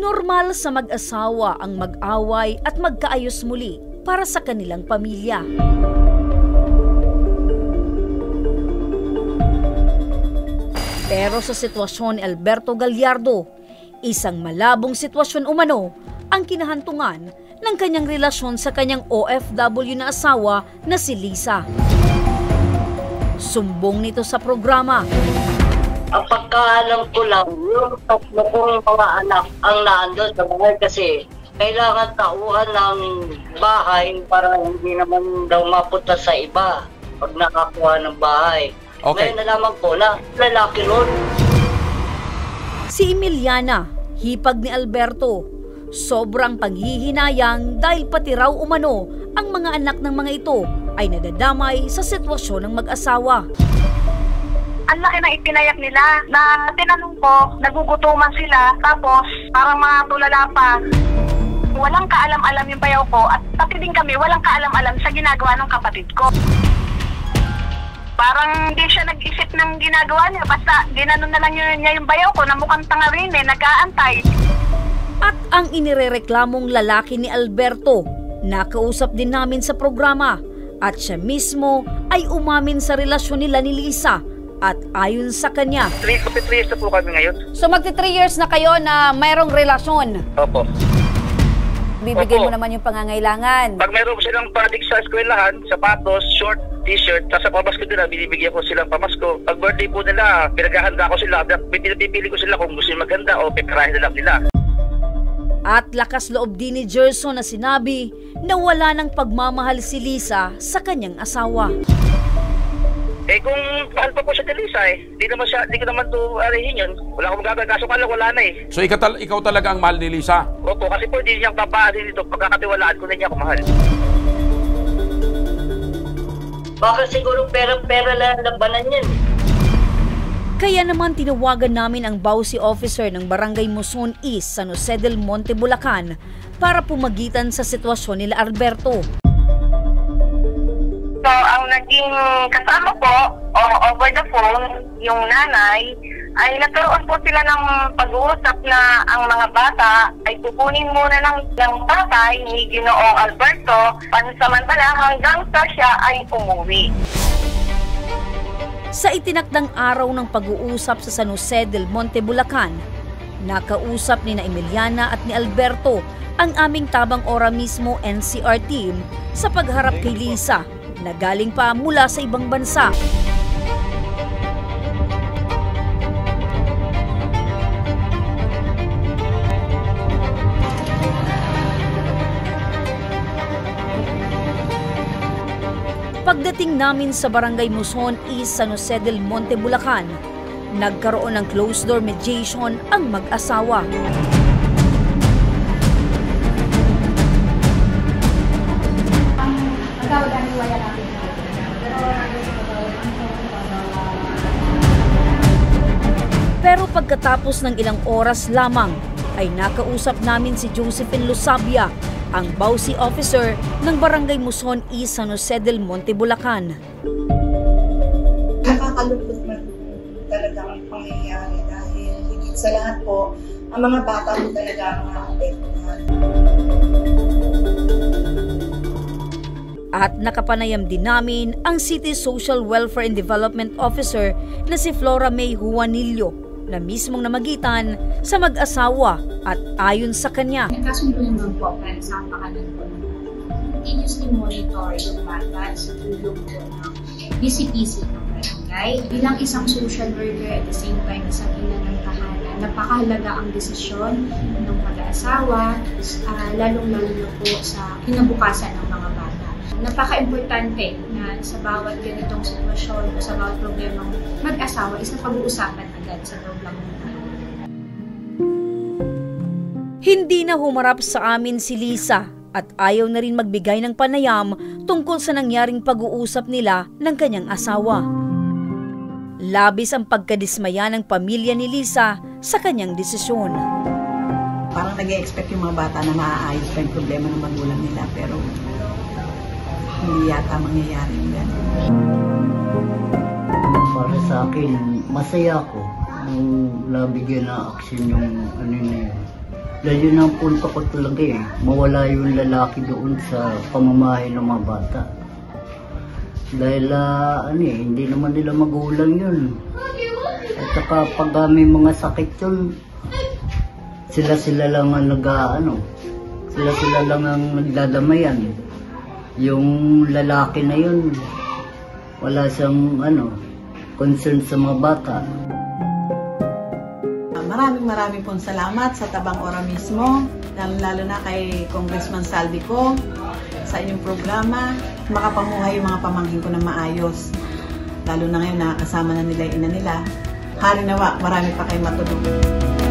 Normal sa mag-asawa ang mag-away at magkaayos muli para sa kanilang pamilya. Pero sa sitwasyon ni Alberto Gallardo, isang malabong sitwasyon umano ang kinahantungan ng kanyang relasyon sa kanyang OFW na asawa na si Lisa. Sumbong nito sa programa. Ang pagkaalam ko lang, yung 3 kong mga anak ang naandun sa bahay kasi kailangan tauhan ng bahay para hindi naman daw mapunta sa iba pag nakakuha ng bahay. Okay. Ngayon nalaman ko na lalaki nun. Si Emiliana, hipag ni Alberto, sobrang paghihinayang dahil pati raw umano ang mga anak ng mga ito ay nadadamay sa sitwasyon ng mag-asawa. Ang laki na ipinayak nila na tinanong ko, nagugutuman sila, tapos parang mga tulala pa. Walang kaalam-alam yung bayaw ko at pati din kami walang kaalam-alam sa ginagawa ng kapatid ko. Parang hindi siya nag-isip ng ginagawa niya, basta ginanon na lang niya yung bayaw ko na mukhang tanga rin nag-aantay. At ang inirereklamong lalaki ni Alberto, nakausap din namin sa programa at siya mismo ay umamin sa relasyon nila ni Lisa. At ayon sa kanya, 3 years na po kami ngayon. So magti 3 years na kayo na mayroong relasyon? Opo. Bibigyan mo naman yung pangangailangan. Pag mayroon silang project sa eskwelahan, sapatos, short, t-shirt, sa pamasko nila, binibigyan ko silang pamasko. Pag birthday po nila, pinaghahanda ko sila, pinipili ko sila kung gusto nila maganda o pipirahin na lang nila. At lakas loob din ni Gerson na sinabi na wala ng pagmamahal si Lisa sa kanyang asawa. Eh kung mahal pa po siya ni Lisa di ko naman to arihin yun. Wala akong magagawin, kaso kala wala na eh. So ikaw talaga ang mahal ni Lisa? Opo, kasi po hindi niyang papaarin dito, pagkakatiwalaan ko na niya ako mahal. Baka siguro pera-pera lang labanan yan. Kaya naman tinawagan namin ang Bausi Officer ng Barangay Muson East, San Jose del Monte, Bulacan para pumagitan sa sitwasyon nila Alberto. So, ang naging kasama ko, over the phone, yung nanay, ay nagkaroon po sila ng pag-uusap na ang mga bata ay kukunin muna ng tatay ni Ginoong Alberto pansamantala hanggang sa siya ay umuwi. Sa itinakdang araw ng pag-uusap sa San Jose del Monte, Bulacan, nakausap ni na Emiliana at ni Alberto ang aming tabang ora mismo NCR team sa pagharap kay Lisa na galing pa mula sa ibang bansa. Pagdating namin sa Barangay Muson East, San Jose del Monte, Bulacan, nagkaroon ng closed door mediation ang mag-asawa. Pero pagkatapos ng ilang oras lamang ay nakausap namin si Josephine Lusabia, ang Bausi Officer ng Barangay Muson East, San Jose del Monte, Bulacan. Nakakalungkot na talaga ang pangyayari dahil higit sa lahat po, ang mga bata po talaga ang naapektuhan. At nakapanayam din namin ang City Social Welfare and Development Officer na si Flora May Juanillo na mismong namagitan sa mag-asawa at ayon sa kanya. Nagkasunduan po para sa pakanan po continuously monitor yung bata sa tulong po ng BCPC ng barangay. Bilang isang social worker at the same time isang ina ng tahanan, napakahalaga ang desisyon ng mag-aasawa, lalong-lalo na po sa kinabukasan ng mga bata. Napaka-importante na sa bawat ganitong sitwasyon o sa bawat problemang mag-asawa is na pag-uusapan agad sa loob lang ng tahanan. Hindi na humarap sa amin si Lisa at ayaw na rin magbigay ng panayam tungkol sa nangyaring pag-uusap nila ng kanyang asawa. Labis ang pagkadismaya ng pamilya ni Lisa sa kanyang desisyon. Parang nag-e-expect yung mga bata na maaayos pa yung problema ng magulang nila pero hindi yata mangyayari yan. Para sa akin, masaya ako nung nabigyan na aksyon yung ano na yun. Dahil yun ang punto ko talaga eh. Mawala yung lalaki doon sa pamamahay ng mga bata. Dahil hindi naman nila magulang yun. At saka pag may mga sakit yun, sila lang ang sila lang ang nagdadamayan. Yung lalaki na yun, wala siyang concern sa mga bata. Maraming pong salamat sa Tabang Ora mismo, lalo na kay Congressman Saldico sa inyong programa. Makapamuhay yung mga pamangkin ko na maayos. Lalo na ngayon nakakasama na nila yung ina nila. Hari nawa, marami pa kayo matulungan.